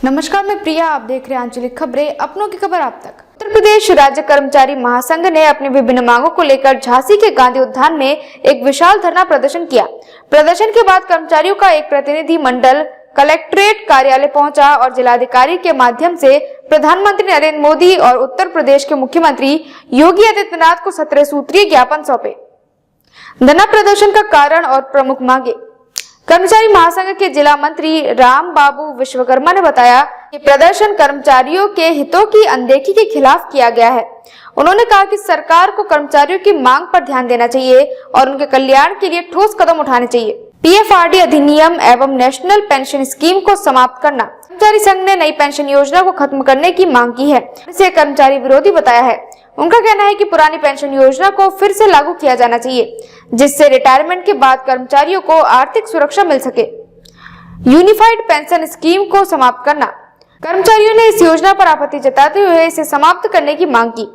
नमस्कार, मैं प्रिया। आप देख रहे हैं आंचलिक खबरें, अपनों की खबर आप तक। उत्तर प्रदेश राज्य कर्मचारी महासंघ ने अपनी विभिन्न मांगों को लेकर झांसी के गांधी उद्यान में एक विशाल धरना प्रदर्शन किया। प्रदर्शन के बाद कर्मचारियों का एक प्रतिनिधि मंडल कलेक्ट्रेट कार्यालय पहुंचा और जिलाधिकारी के माध्यम से प्रधानमंत्री नरेंद्र मोदी और उत्तर प्रदेश के मुख्यमंत्री योगी आदित्यनाथ को 17 सूत्रीय ज्ञापन सौंपे। धरना प्रदर्शन का कारण और प्रमुख मांगे। कर्मचारी महासंघ के जिला मंत्री राम बाबू विश्वकर्मा ने बताया कि प्रदर्शन कर्मचारियों के हितों की अनदेखी के खिलाफ किया गया है। उन्होंने कहा कि सरकार को कर्मचारियों की मांग पर ध्यान देना चाहिए और उनके कल्याण के लिए ठोस कदम उठाने चाहिए। पीएफआरडी अधिनियम एवं नेशनल पेंशन स्कीम को समाप्त करना। कर्मचारी संघ ने नई पेंशन योजना को खत्म करने की मांग की है, इसे कर्मचारी विरोधी बताया है। उनका कहना है कि पुरानी पेंशन योजना को फिर से लागू किया जाना चाहिए, जिससे रिटायरमेंट के बाद कर्मचारियों को आर्थिक सुरक्षा मिल सके। यूनिफाइड पेंशन स्कीम को समाप्त करना। कर्मचारियों ने इस योजना पर आपत्ति जताते हुए इसे समाप्त करने की मांग की।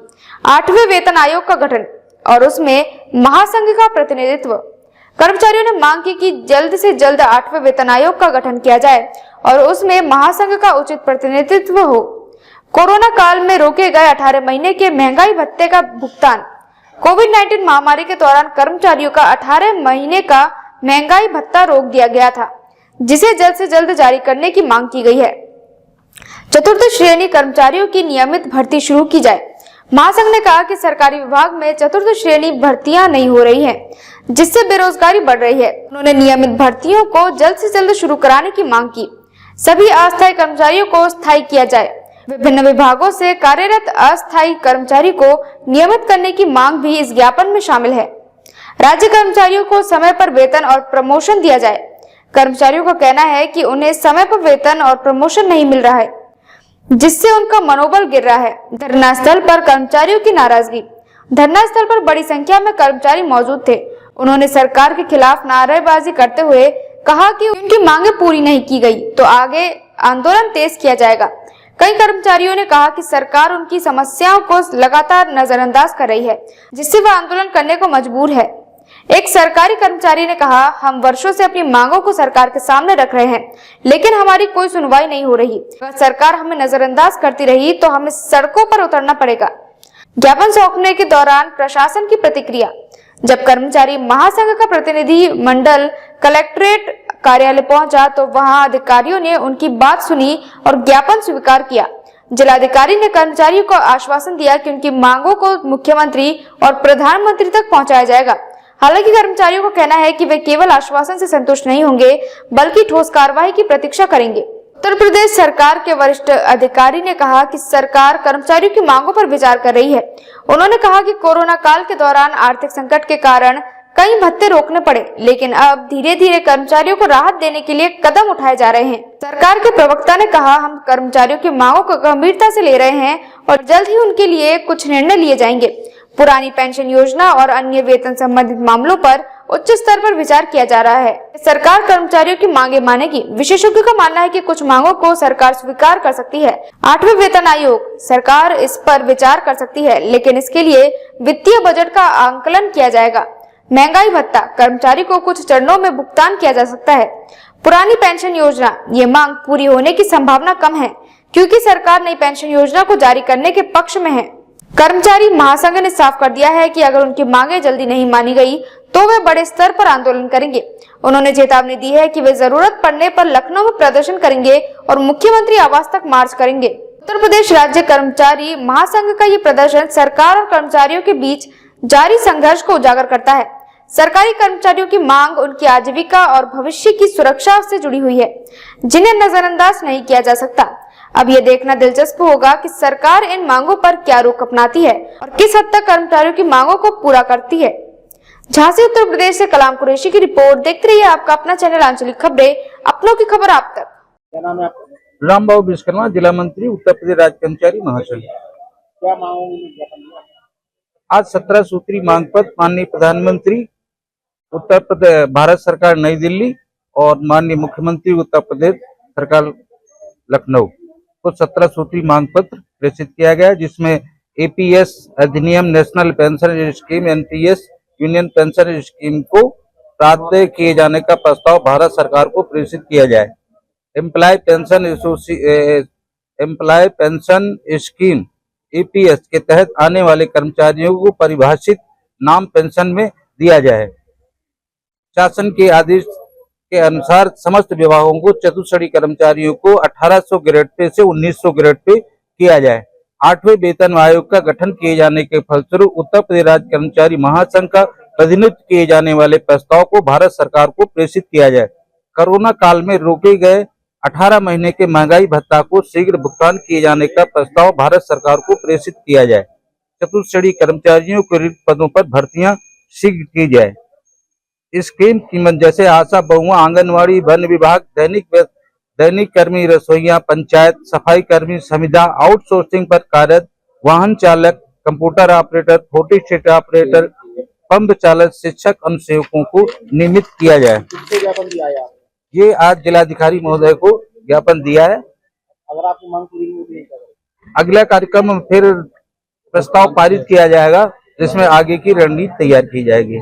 8वें वेतन आयोग का गठन और उसमें महासंघ का प्रतिनिधित्व। कर्मचारियों ने मांग की कि जल्द से जल्द 8वें वेतन आयोग का गठन किया जाए और उसमें महासंघ का उचित प्रतिनिधित्व हो। कोरोना काल में रोके गए 18 महीने के महंगाई भत्ते का भुगतान। कोविड-19 महामारी के दौरान कर्मचारियों का 18 महीने का महंगाई भत्ता रोक दिया गया था, जिसे जल्द से जल्द जारी करने की मांग की गई है। चतुर्थ श्रेणी कर्मचारियों की नियमित भर्ती शुरू की जाए। महासंघ ने कहा कि सरकारी विभाग में चतुर्थ श्रेणी भर्तियां नहीं हो रही हैं, जिससे बेरोजगारी बढ़ रही है। उन्होंने नियमित भर्तियों को जल्द से जल्द शुरू कराने की मांग की। सभी अस्थायी कर्मचारियों को स्थायी किया जाए। विभिन्न विभागों से कार्यरत अस्थायी कर्मचारी को नियमित करने की मांग भी इस ज्ञापन में शामिल है। राज्य कर्मचारियों को समय पर वेतन और प्रमोशन दिया जाए। कर्मचारियों का कहना है कि उन्हें समय पर वेतन और प्रमोशन नहीं मिल रहा है, जिससे उनका मनोबल गिर रहा है। धरना स्थल पर कर्मचारियों की नाराजगी। धरना स्थल पर बड़ी संख्या में कर्मचारी मौजूद थे। उन्होंने सरकार के खिलाफ नारेबाजी करते हुए कहा कि उनकी मांगे पूरी नहीं की गई तो आगे आंदोलन तेज किया जाएगा। कई कर्मचारियों ने कहा कि सरकार उनकी समस्याओं को लगातार नजरअंदाज कर रही है, जिससे वह आंदोलन करने को मजबूर है। एक सरकारी कर्मचारी ने कहा, हम वर्षों से अपनी मांगों को सरकार के सामने रख रहे हैं, लेकिन हमारी कोई सुनवाई नहीं हो रही। अगर सरकार हमें नजरअंदाज करती रही तो हमें सड़कों पर उतरना पड़ेगा। ज्ञापन सौंपने के दौरान प्रशासन की प्रतिक्रिया। जब कर्मचारी महासंघ का प्रतिनिधि मंडल कलेक्ट्रेट कार्यालय पहुंचा तो वहां अधिकारियों ने उनकी बात सुनी और ज्ञापन स्वीकार किया। जिलाधिकारी ने कर्मचारियों को आश्वासन दिया कि उनकी मांगों को मुख्यमंत्री और प्रधानमंत्री तक पहुंचाया जाएगा। हालांकि कर्मचारियों का कहना है कि वे केवल आश्वासन से संतुष्ट नहीं होंगे, बल्कि ठोस कार्रवाई की प्रतीक्षा करेंगे। उत्तर प्रदेश सरकार के वरिष्ठ अधिकारी ने कहा कि सरकार कर्मचारियों की मांगों पर विचार कर रही है। उन्होंने कहा कि कोरोना काल के दौरान आर्थिक संकट के कारण कई भत्ते रोकने पड़े, लेकिन अब धीरे धीरे कर्मचारियों को राहत देने के लिए कदम उठाए जा रहे हैं। सरकार के प्रवक्ता ने कहा, हम कर्मचारियों की मांगों को गंभीरता से ले रहे हैं और जल्द ही उनके लिए कुछ निर्णय लिए जाएंगे। पुरानी पेंशन योजना और अन्य वेतन संबंधित मामलों पर उच्च स्तर पर विचार किया जा रहा है। सरकार कर्मचारियों की मांगे मानेगी। विशेषज्ञों का मानना है कि कुछ मांगों को सरकार स्वीकार कर सकती है। 8वें वेतन आयोग, सरकार इस पर विचार कर सकती है, लेकिन इसके लिए वित्तीय बजट का आंकलन किया जाएगा। महंगाई भत्ता, कर्मचारी को कुछ चरणों में भुगतान किया जा सकता है। पुरानी पेंशन योजना, ये मांग पूरी होने की संभावना कम है, क्योंकि सरकार नई पेंशन योजना को जारी करने के पक्ष में है। कर्मचारी महासंघ ने साफ कर दिया है कि अगर उनकी मांगे जल्दी नहीं मानी गई तो वे बड़े स्तर पर आंदोलन करेंगे। उन्होंने चेतावनी दी है कि वे जरूरत पड़ने पर लखनऊ में प्रदर्शन करेंगे और मुख्यमंत्री आवास तक मार्च करेंगे। उत्तर प्रदेश राज्य कर्मचारी महासंघ का ये प्रदर्शन सरकार और कर्मचारियों के बीच जारी संघर्ष को उजागर करता है। सरकारी कर्मचारियों की मांग उनकी आजीविका और भविष्य की सुरक्षा से जुड़ी हुई है, जिन्हें नजरअंदाज नहीं किया जा सकता। अब ये देखना दिलचस्प होगा कि सरकार इन मांगों पर क्या रुख अपनाती है और किस हद तक कर्मचारियों की मांगों को पूरा करती है। झांसी उत्तर प्रदेश से कलाम कुरैशी की रिपोर्ट। देखते रहिए आपका अपना चैनल आंचलिक खबरें, अपनों की खबर आप तक। क्या नाम है आपका? राम बाबू विश्वकर्मा, जिला मंत्री उत्तर प्रदेश राज्य कर्मचारी महासंघ। क्या मांगों? आज 17 सूत्री मांग पत्र माननीय प्रधानमंत्री उत्तर प्रदेश भारत सरकार नई दिल्ली और माननीय मुख्यमंत्री उत्तर प्रदेश सरकार लखनऊ को 17 सूत्री मांग पत्र प्रेषित किया गया, जिसमें एपीएस अधिनियम, national pension scheme, NPS, union pension scheme को रद्द किए जाने का प्रस्ताव भारत सरकार को प्रेषित किया जाए। एम्प्लॉय पेंशन स्कीम EPS के तहत आने वाले कर्मचारियों को परिभाषित नाम पेंशन में दिया जाए। शासन के आदेश के अनुसार समस्त विभागों को चतुर्श्रेणी कर्मचारियों को 1800 ग्रेड पे से 1900 ग्रेड पे किया जाए। 8वें वेतन आयोग का गठन किए जाने के फलस्वरूप उत्तर प्रदेश राज्य कर्मचारी महासंघ का प्रतिनिधित्व किए जाने वाले प्रस्ताव को भारत सरकार को प्रेषित किया जाए। कोरोना काल में रोके गए 18 महीने के महंगाई भत्ता को शीघ्र भुगतान किए जाने का प्रस्ताव भारत सरकार को प्रेषित किया जाए। चतुर्श्रेणी कर्मचारियों के रिक्त पदों पर भर्तियां शीघ्र की जाए। स्कीम कीमत जैसे आशा बहुआ, आंगनवाड़ी, वन विभाग, दैनिक कर्मी, रसोइया, पंचायत, सफाई कर्मी, संविदा, आउटसोर्सिंग पर कार्यरत वाहन चालक, computer operator, photostat operator, pump चालक, शिक्षक, अनुसेवकों को नियमित किया जाए। किसको ज्ञापन दिया है आपने? ये आज जिलाधिकारी महोदय को ज्ञापन दिया है। अगर आपकी मांग पूरी नहीं होती है क्या करेंगे? अगला कार्यक्रम फिर प्रस्ताव पारित किया जाएगा, जिसमें आगे की रणनीति तैयार की जाएगी।